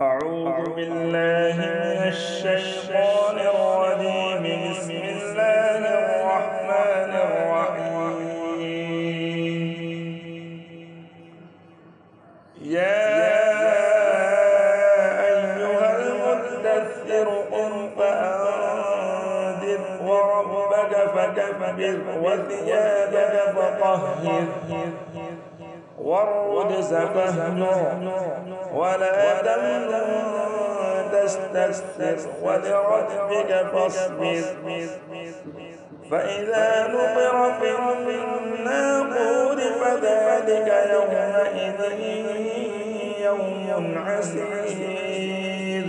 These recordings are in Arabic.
أعوذ بالله من الشيطان الرجيم. بسم الله الرحمن الرحيم. يا أيها المدثر قم فأنذر وربك فكبر وثيابك فطهر والرجز فاهجر ولا تمنن تستكثر ولربك فاصبر. فإذا نقر في الناقور فذلك يومئذ يوم عسير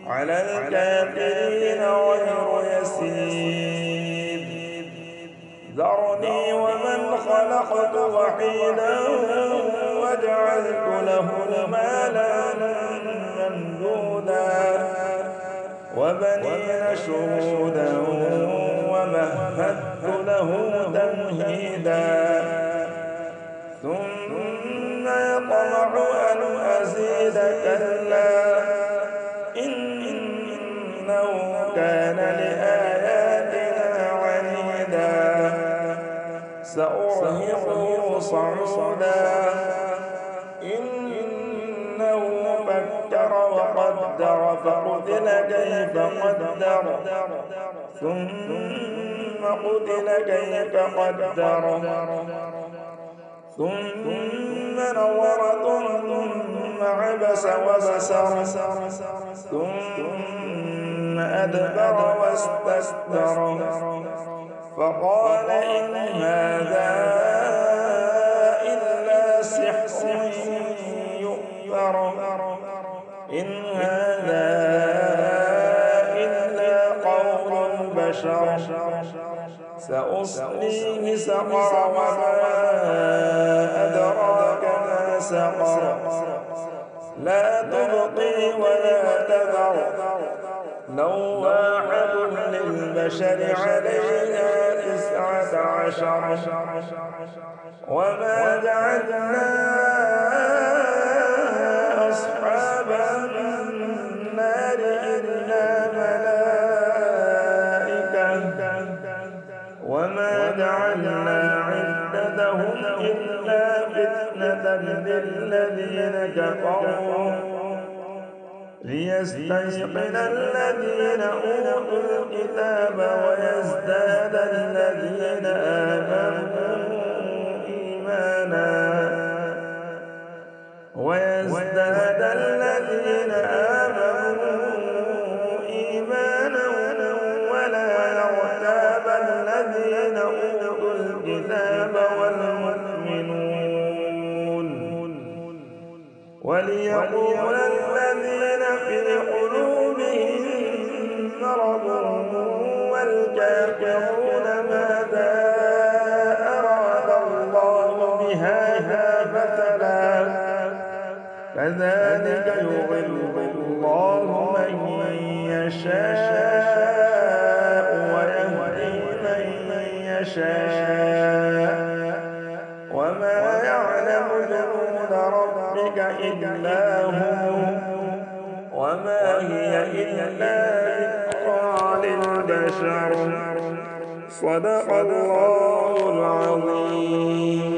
على الكافرين غير يسير. ذرني ومن خلقت وحيدا وجعلت له مالا ممدودا وبنين شهودا ومهدت له تمهيدا ثم يطمع أن أزيد كلا إنه كان لآياتنا عنيدا سأرهقه صعودا إنه فكر وقدر فقتل كيف قدر ثم قتل كيف قدر ثم نظر ثم عبس وبسر ثم أدبر واستكبر فقال إن هذا إلا سحر يؤثر إن هذا إلا قول البشر سأصليه سقر وما أدراك ما سقر لا تبقي ولا تذر لواحة للبشر عليها 19 وما جعلنا أصحاب النار إلا ملائكة وما جعلنا عدتهم إلا فتنة للذين كفروا ليستيقن الذين أوتوا الكتاب ويزداد الذين آمنوا إيمانا ولا يرتاب الذين أوتوا الكتاب والمؤمنون وليقول الذين في قلوبهم مرض والكافرون ماذا أراد الله بهذا مثلا كذلك يضل الله من يشاء ويهدي من يشاء وما يعلم جنود ربك إلا هو وما هي إلا ذكرى للبشر. صدق الله العظيم.